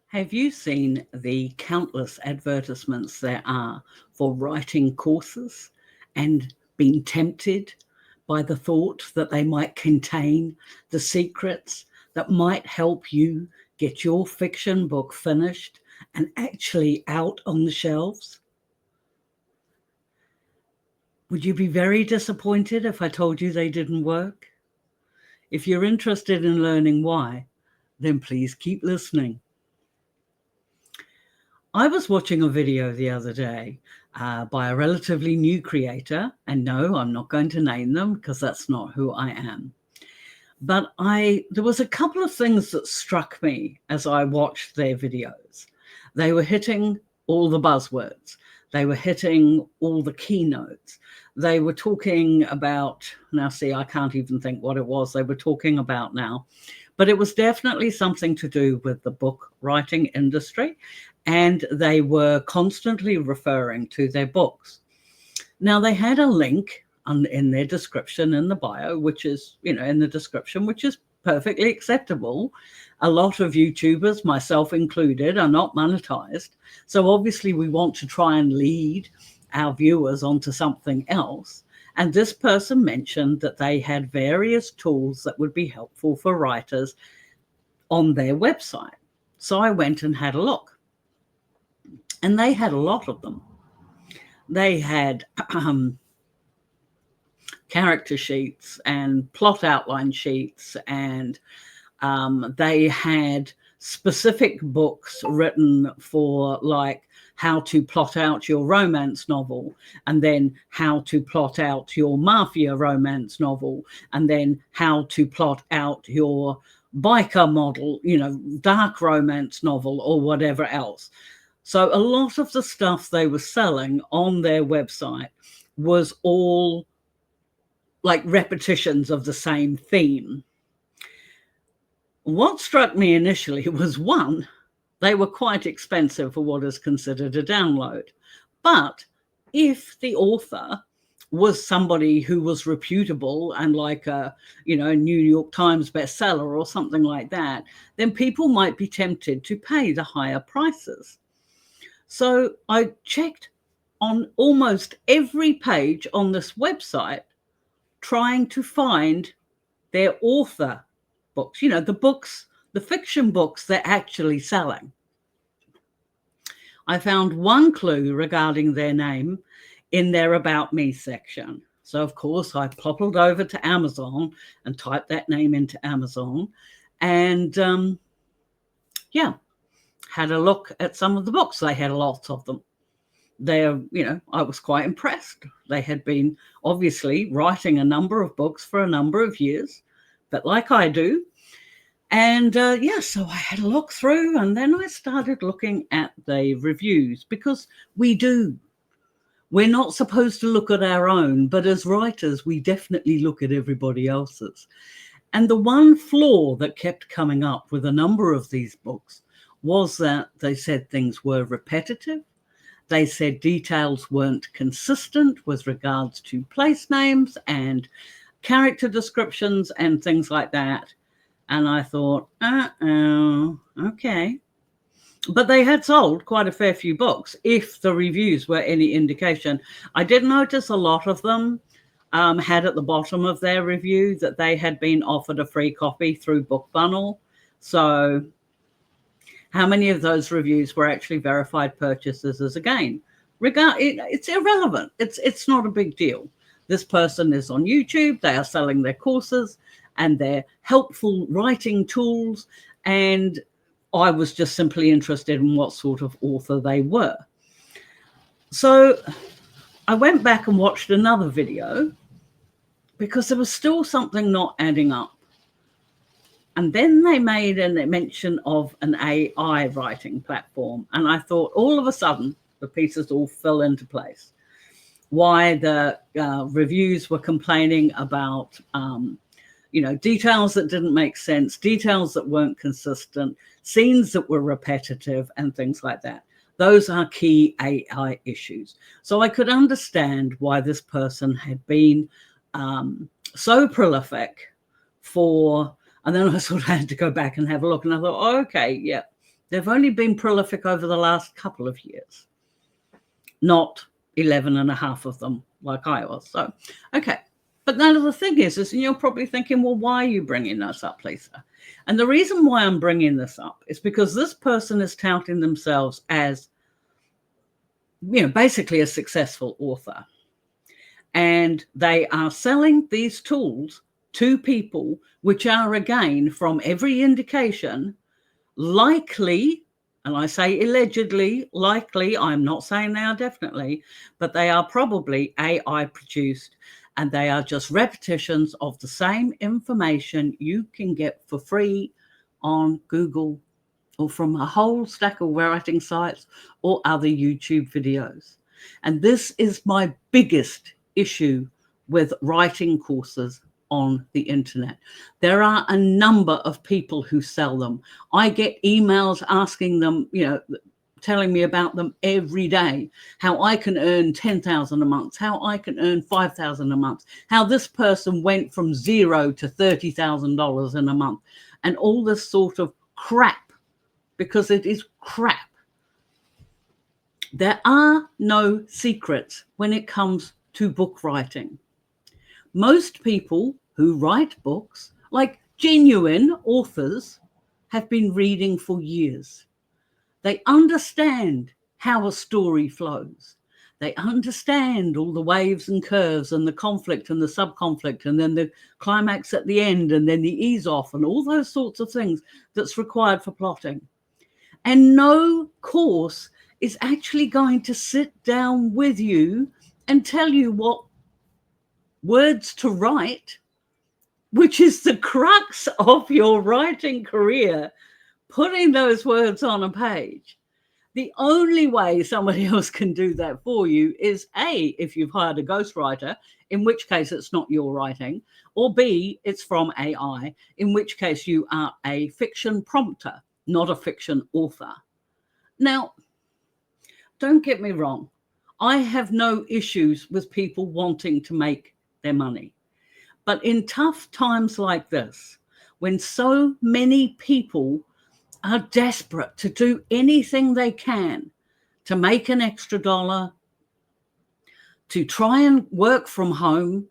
Have you seen the countless advertisements there are for writing courses and been tempted by the thought that they might contain the secrets that might help you get your fiction book finished and actually out on the shelves? Would you be very disappointed if I told you they didn't work? If you're interested in learning why, then please keep listening. I was watching a video the other day by a relatively new creator, and no, I'm not going to name them because that's not who I am. But there was a couple of things that struck me as I watched their videos. They were hitting all the buzzwords. They were hitting all the keynotes. They were talking about, now see, I can't even think what it was they were talking about now, but it was definitely something to do with the book writing industry. And they were constantly referring to their books. Now, they had a link in their description in the bio, which is, in the description, which is perfectly acceptable. A lot of YouTubers, myself included, are not monetized. So obviously we want to try and lead our viewers onto something else. And this person mentioned that they had various tools that would be helpful for writers on their website. So I went and had a look. And they had a lot of them. They had character sheets and plot outline sheets, and they had specific books written for, like, how to plot out your romance novel, and then how to plot out your mafia romance novel, and then how to plot out your biker model, dark romance novel, or whatever else. So a lot of the stuff they were selling on their website was all like repetitions of the same theme. What struck me initially was, one, they were quite expensive for what is considered a download. But if the author was somebody who was reputable and like a, New York Times bestseller or something like that, then people might be tempted to pay the higher prices. So I checked on almost every page on this website, trying to find their author books, the fiction books they're actually selling. I found one clue regarding their name in their About Me section. So, of course, I poppled over to Amazon and typed that name into Amazon, and had a look at some of the books. They had lots of them. I was quite impressed. They had been obviously writing a number of books for a number of years, but like I do. And so I had a look through, and then I started looking at the reviews, because we're not supposed to look at our own, but as writers, we definitely look at everybody else's. And the one flaw that kept coming up with a number of these books was that they said things were repetitive. They said details weren't consistent with regards to place names and character descriptions and things like that. And I thought, okay. But they had sold quite a fair few books, if the reviews were any indication. I did notice a lot of them had at the bottom of their review that they had been offered a free copy through BookBunnel. So how many of those reviews were actually verified purchases is, again, it's irrelevant. It's not a big deal. This person is on YouTube. They are selling their courses and their helpful writing tools. And I was just simply interested in what sort of author they were. So I went back and watched another video, because there was still something not adding up. And then they made a mention of an AI writing platform. And I thought, all of a sudden, the pieces all fell into place. Why the reviews were complaining about, details that didn't make sense, details that weren't consistent, scenes that were repetitive, and things like that. Those are key AI issues. So I could understand why this person had been so prolific for. And then I sort of had to go back and have a look, and I thought, okay, yeah, They've only been prolific over the last couple of years, not 11 and a half of them like I was. So, okay. But now the thing is, and you're probably thinking, well, why are you bringing this up, Lisa? And the reason why I'm bringing this up is because this person is touting themselves as, basically a successful author. And they are selling these tools to people, which are, again, from every indication, likely, and I say allegedly, likely, I'm not saying they are definitely, but they are probably AI produced, and they are just repetitions of the same information you can get for free on Google or from a whole stack of writing sites or other YouTube videos. And this is my biggest issue with writing courses on the internet. There are a number of people who sell them. I get emails asking them, telling me about them every day, how I can earn 10,000 a month, how I can earn 5,000 a month, how this person went from $0 to $30,000 in a month, and all this sort of crap, because it is crap. There are no secrets when it comes to book writing. Most people who write books, like genuine authors, have been reading for years. They understand how a story flows. They understand all the waves and curves and the conflict and the sub-conflict and then the climax at the end and then the ease off and all those sorts of things that's required for plotting. And no course is actually going to sit down with you and tell you what words to write, which is the crux of your writing career, putting those words on a page. The only way somebody else can do that for you is A, if you've hired a ghostwriter, in which case it's not your writing, or B, it's from AI, in which case you are a fiction prompter, not a fiction author. Now, don't get me wrong. I have no issues with people wanting to make their money. But in tough times like this, when so many people are desperate to do anything they can to make an extra dollar, to try and work from home,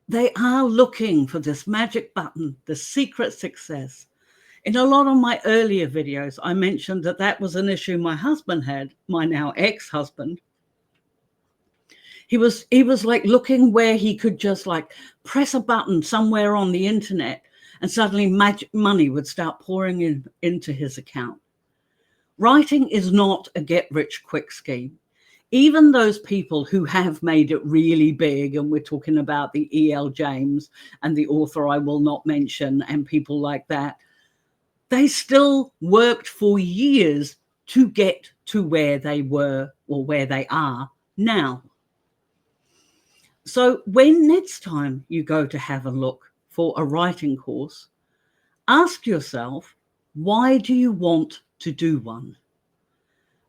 they are looking for this magic button, the secret success. In a lot of my earlier videos, I mentioned that was an issue my husband had, my now ex-husband. He was like looking where he could just like press a button somewhere on the internet and suddenly magic money would start pouring into his account. Writing is not a get-rich-quick scheme. Even those people who have made it really big, and we're talking about the E.L. James and the author I will not mention and people like that, they still worked for years to get to where they were or where they are now. So when next time you go to have a look for a writing course, ask yourself, why do you want to do one?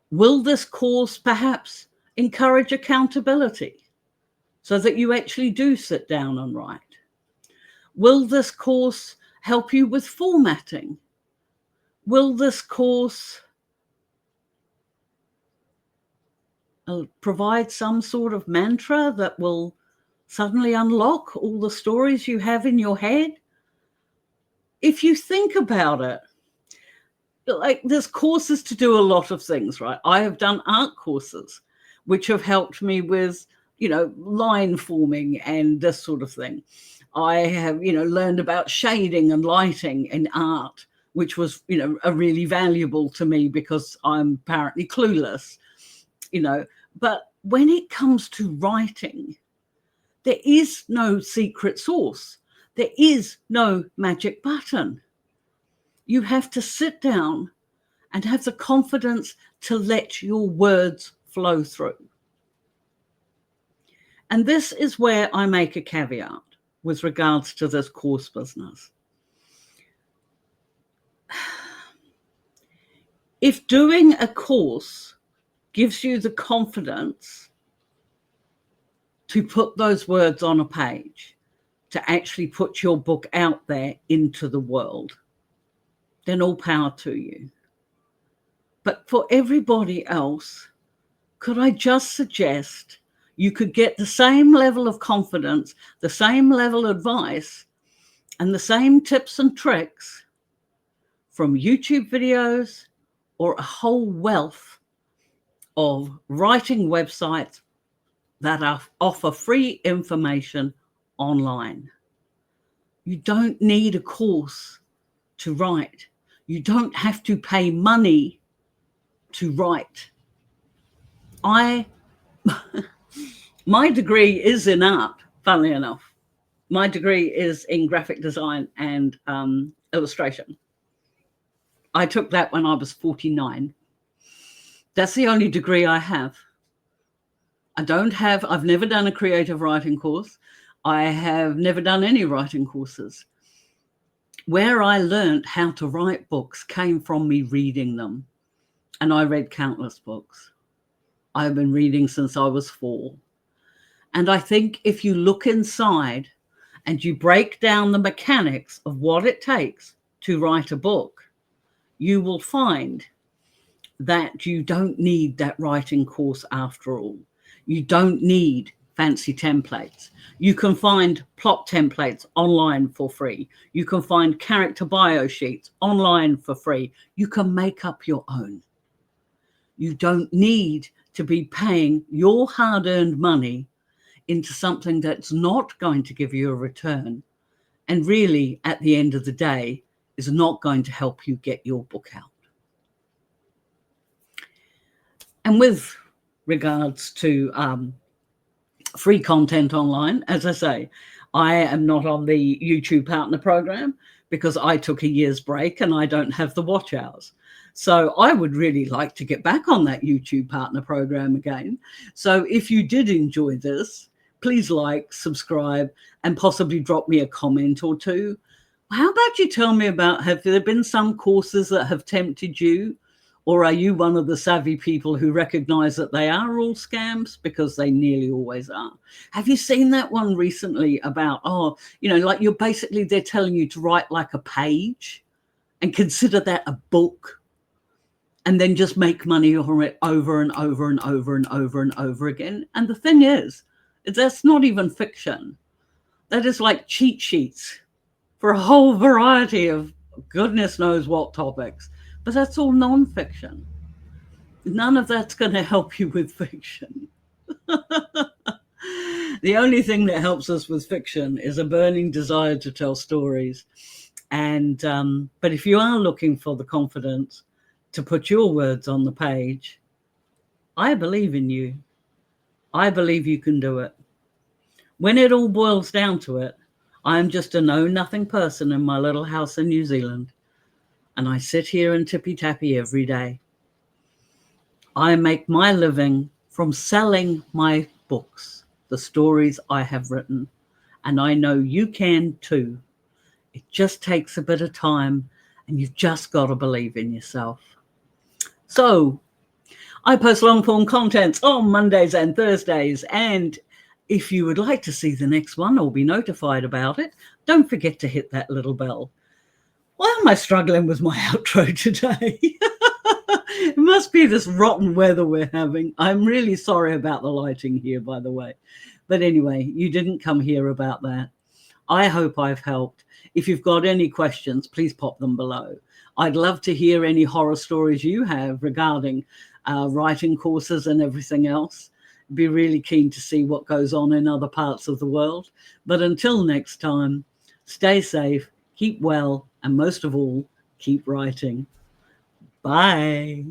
Will this course perhaps encourage accountability so that you actually do sit down and write? Will this course help you with formatting? Will this course provide some sort of mantra that will suddenly unlock all the stories you have in your head? If you think about it, like there's courses to do a lot of things, right? I have done art courses, which have helped me with, line forming and this sort of thing. I have, learned about shading and lighting in art, which was, a really valuable to me because I'm apparently clueless, But when it comes to writing, there is no secret sauce. There is no magic button. You have to sit down and have the confidence to let your words flow through. And this is where I make a caveat with regards to this course business. If doing a course gives you the confidence to put those words on a page, to actually put your book out there into the world, then all power to you. But for everybody else, could I just suggest you could get the same level of confidence, the same level of advice, and the same tips and tricks from YouTube videos or a whole wealth of writing websites that offer free information online. You don't need a course to write. You don't have to pay money to write. My degree is in art, funnily enough. My degree is in graphic design and illustration. I took that when I was 49. That's the only degree I have. I've never done a creative writing course. I have never done any writing courses. Where I learned how to write books came from me reading them. And I read countless books. I've been reading since I was 4. And I think if you look inside and you break down the mechanics of what it takes to write a book, you will find that you don't need that writing course after all. You don't need fancy templates. You can find plot templates online for free. You can find character bio sheets online for free. You can make up your own. You don't need to be paying your hard-earned money into something that's not going to give you a return, and really, at the end of the day, is not going to help you get your book out. And with regards to free content online, as I say, I am not on the YouTube Partner Program because I took a year's break and I don't have the watch hours. So I would really like to get back on that YouTube Partner Program again. So if you did enjoy this, please like, subscribe, and possibly drop me a comment or two. How about you tell me about, have there been some courses that have tempted you? Or are you one of the savvy people who recognize that they are all scams? Because they nearly always are. Have you seen that one recently about, like they're telling you to write like a page and consider that a book and then just make money on it over and over and over and over and over again? And the thing is, that's not even fiction. That is like cheat sheets for a whole variety of goodness knows what topics. But that's all non-fiction. None of that's going to help you with fiction. The only thing that helps us with fiction is a burning desire to tell stories. And but if you are looking for the confidence to put your words on the page, I believe in you. I believe you can do it. When it all boils down to it, I'm just a know-nothing person in my little house in New Zealand. And I sit here and tippy-tappy every day. I make my living from selling my books, the stories I have written. And I know you can too. It just takes a bit of time, and you've just got to believe in yourself. So I post long-form contents on Mondays and Thursdays. And if you would like to see the next one or be notified about it, don't forget to hit that little bell. Why am I struggling with my outro today? It must be this rotten weather we're having. I'm really sorry about the lighting here, by the way. But anyway, you didn't come here about that. I hope I've helped. If you've got any questions, please pop them below. I'd love to hear any horror stories you have regarding writing courses and everything else. Be really keen to see what goes on in other parts of the world. But until next time, stay safe, keep well, and most of all, keep writing. Bye.